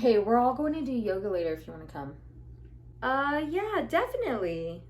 Hey, we're all going to do yoga later if you want to come. Yeah, definitely.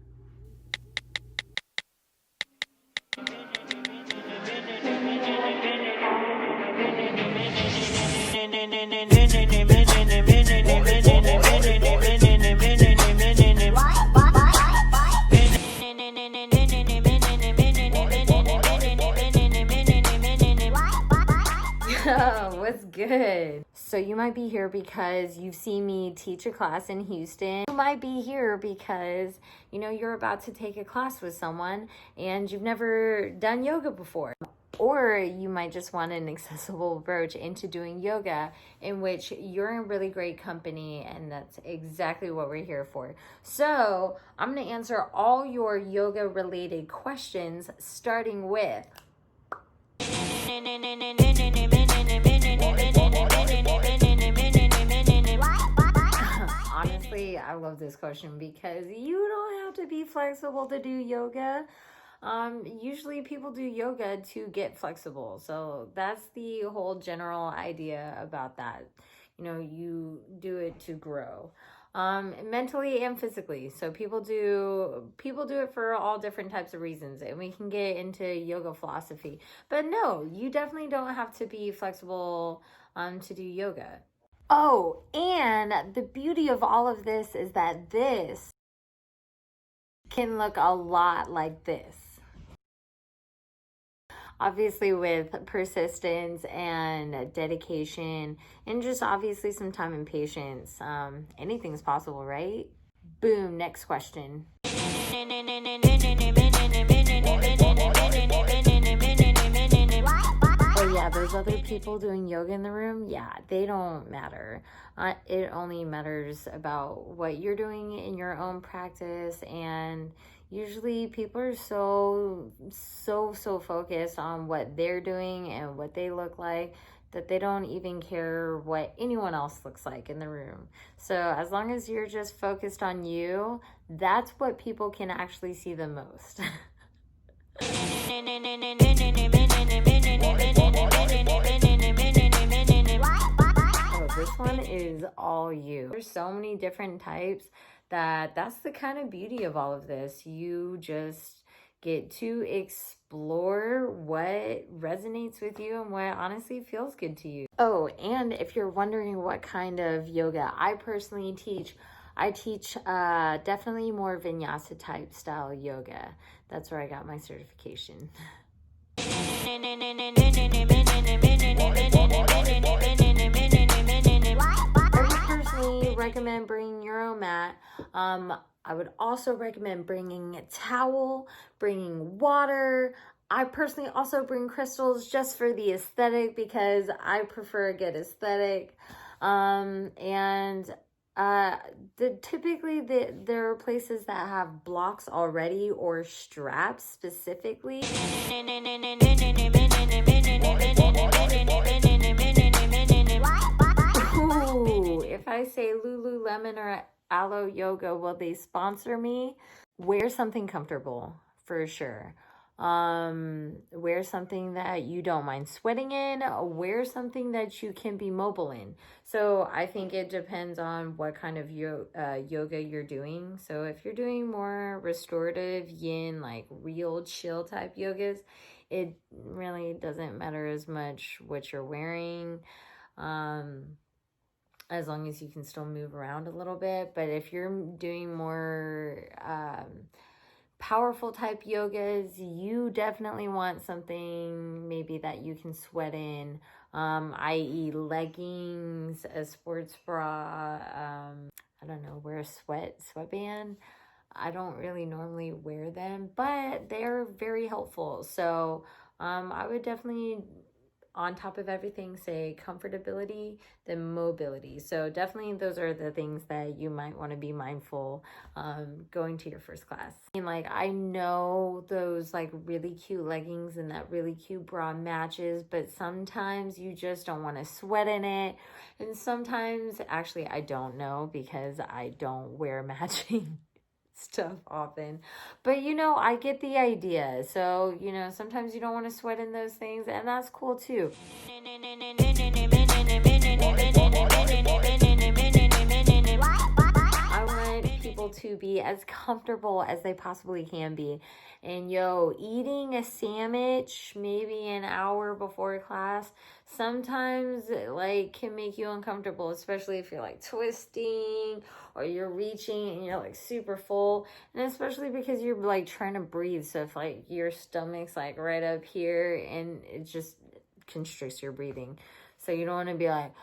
What's good? So you might be here because you've seen me teach a class in Houston. You might be here because you're about to take a class with someone and you've never done yoga before. Or you might just want an accessible approach into doing yoga in which you're in really great company, and that's exactly what we're here for. So I'm going to answer all your yoga related questions, starting with honestly, I love this question because you don't have to be flexible to do yoga. Usually people do yoga to get flexible. So that's the whole general idea about that. You do it to grow. Mentally and physically. So people do it for all different types of reasons, and we can get into yoga philosophy. But no, you definitely don't have to be flexible to do yoga. Oh, and the beauty of all of this is that this can look a lot like this. Obviously, with persistence and dedication, and just obviously some time and patience, anything's possible, right? Boom, next question. Oh yeah, those other people doing yoga in the room, yeah, they don't matter. It only matters about what you're doing in your own practice, and usually people are so focused on what they're doing and what they look like that they don't even care what anyone else looks like in the room. So as long as you're just focused on you, that's what people can actually see the most. Oh, this one is all you. There's so many different types that's the kind of beauty of all of this. You just get to explore what resonates with you and what honestly feels good to you. Oh, and if you're wondering what kind of yoga I personally teach, I teach definitely more vinyasa type style yoga. That's where I got my certification. I would personally recommend bringing your own mat. I would also recommend bringing a towel, bringing water. I personally also bring crystals just for the aesthetic because I prefer a good aesthetic. And typically there are places that have blocks already or straps specifically. Ooh, if I say Lululemon or Aloe Yoga, will they sponsor me? Wear something comfortable for sure. Wear something that you don't mind sweating in. Wear something that you can be mobile in. So I think it depends on what kind of yoga you're doing. So if you're doing more restorative yin, like real chill type yogas, it really doesn't matter as much what you're wearing. As long as you can still move around a little bit. But if you're doing more powerful type yogas, you definitely want something maybe that you can sweat in, i.e. leggings, a sports bra, I don't know, wear a sweatband. I don't really normally wear them, but they're very helpful. So I would definitely, on top of everything, say comfortability, then mobility. So definitely those are the things that you might want to be mindful going to your first class. I know those like really cute leggings and that really cute bra matches, but sometimes you just don't want to sweat in it. And sometimes, actually, I don't know because I don't wear matching stuff often. But I get the idea. So, sometimes you don't want to sweat in those things, and that's cool too. I want people to be as comfortable as they possibly can be. And eating a sandwich maybe an hour before class sometimes like can make you uncomfortable, especially if you're like twisting or you're reaching and you're like super full, and especially because you're like trying to breathe. So if like your stomach's like right up here, and it just constricts your breathing. So you don't want to be like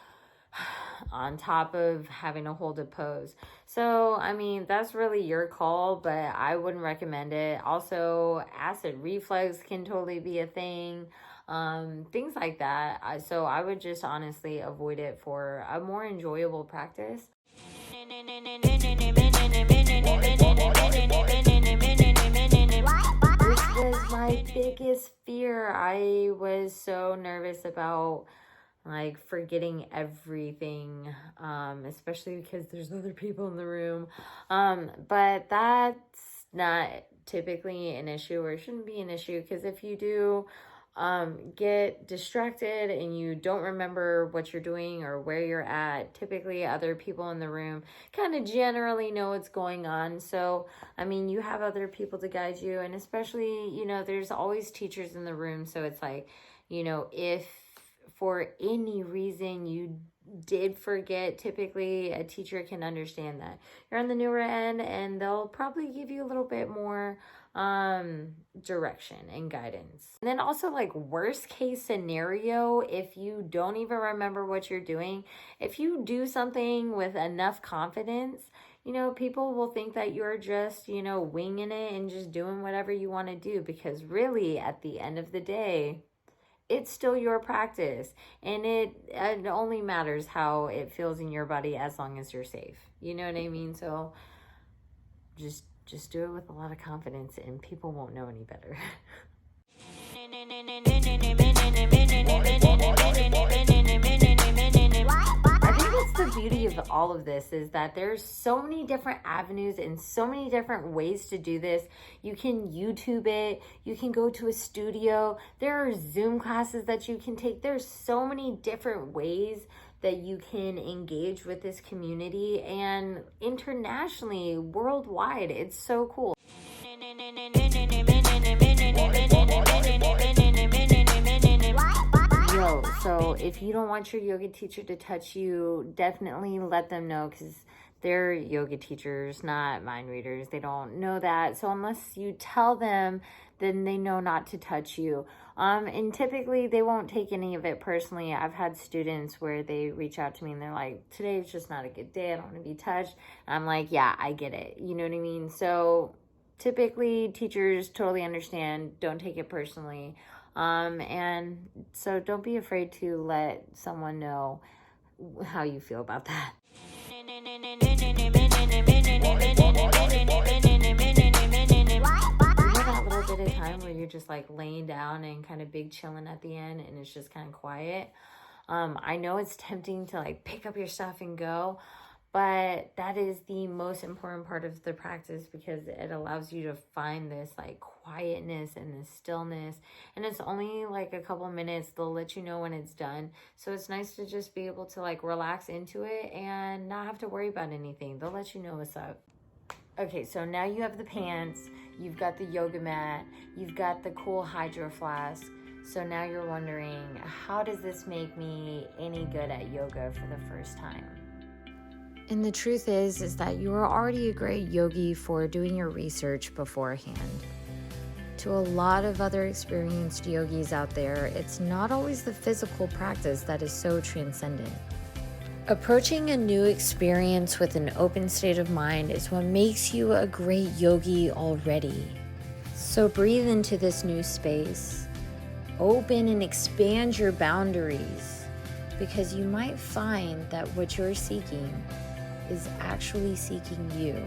on top of having to hold a pose. So, I mean, that's really your call, but I wouldn't recommend it. Also, acid reflux can totally be a thing. Things like that. So I would just honestly avoid it for a more enjoyable practice. This was my biggest fear. I was so nervous about like forgetting everything, especially because there's other people in the room. But that's not typically an issue, or shouldn't be an issue, because if you do get distracted and you don't remember what you're doing or where you're at, typically other people in the room kind of generally know what's going on. So, I mean, you have other people to guide you, and especially, there's always teachers in the room. So it's like, if for any reason you did forget, typically a teacher can understand that you're on the newer end, and they'll probably give you a little bit more direction and guidance. And then also, like, worst case scenario, if you don't even remember what you're doing, if you do something with enough confidence, people will think that you're just, winging it and just doing whatever you want to do, because really at the end of the day, it's still your practice, and it only matters how it feels in your body as long as you're safe. You know what I mean? So just do it with a lot of confidence, and people won't know any better. I think that's the beauty of all of this, is that there's so many different avenues and so many different ways to do this. You can YouTube it. You can go to a studio. There are Zoom classes that you can take. There's so many different ways that you can engage with this community, and internationally, worldwide, it's so cool. So if you don't want your yoga teacher to touch you, definitely let them know, because they're yoga teachers, not mind readers. They don't know that. So unless you tell them, then they know not to touch you. And typically they won't take any of it personally. I've had students where they reach out to me and they're like, today's just not a good day. I don't want to be touched. And I'm like, yeah, I get it. You know what I mean? So typically teachers totally understand. Don't take it personally. And so don't be afraid to let someone know how you feel about that. That little bit of time where you're just like laying down and kind of big chilling at the end, and it's just kind of quiet. I know it's tempting to like pick up your stuff and go, but that is the most important part of the practice, because it allows you to find this like quietness and this stillness. And it's only like a couple minutes. They'll let you know when it's done. So it's nice to just be able to like relax into it and not have to worry about anything. They'll let you know what's up. Okay, so now you have the pants, you've got the yoga mat, you've got the cool hydro flask. So now you're wondering, how does this make me any good at yoga for the first time? And the truth is that you are already a great yogi for doing your research beforehand. To a lot of other experienced yogis out there, it's not always the physical practice that is so transcendent. Approaching a new experience with an open state of mind is what makes you a great yogi already. So breathe into this new space. Open and expand your boundaries, because you might find that what you're seeking is actually seeking you.